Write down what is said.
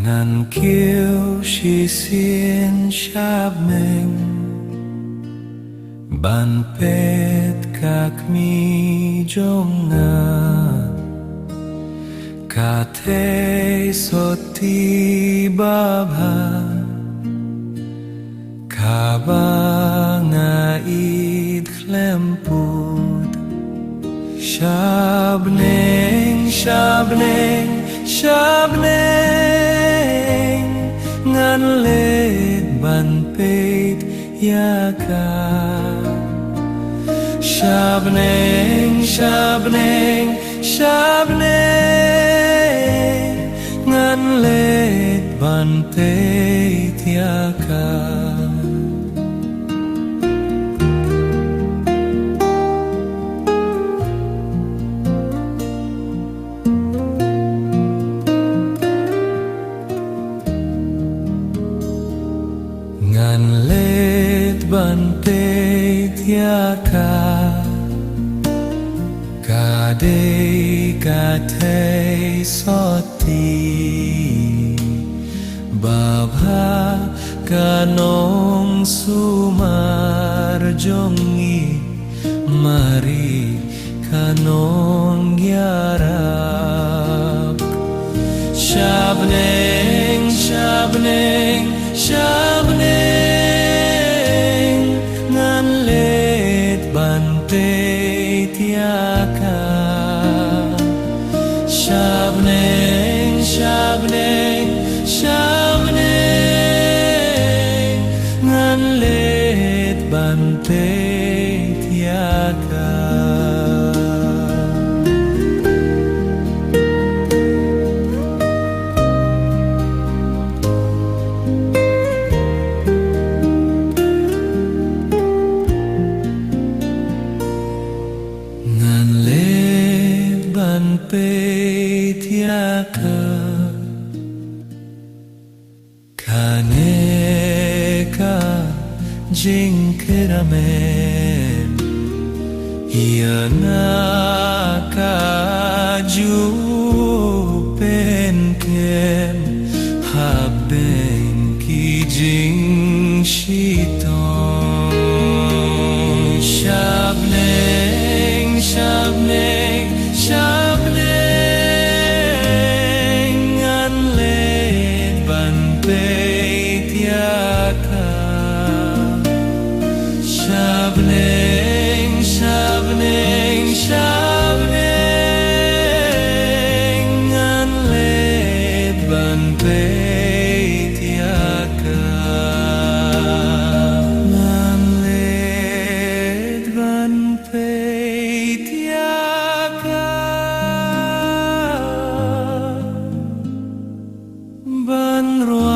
ngàn kiêu chỉ xiên chắp mình ban pet các mi trong nga cả thế soti baba cả ba nga id klemput shabneng shabneng shabneng ngan let ban pet yaka shabneng shabneng shabneng ngan let ban pet yaka ngàn let ban pet yaka ka day ka thay soti babha ka nong sumar jongi mari ka nong yarap shabneng shabneng shabneng ngan let ban pet yaka shabneng shabneng shabneng ngan let ban pet yaka ban pet yaka kaneka jinkiramen yanaka jupen kem haben ki jing shiton shabneng shabneng shabneng ngan let ban pet yaka shabneng shabneng shabneng ngan let ban pet yaka ngan let ban pet yaka ban ruang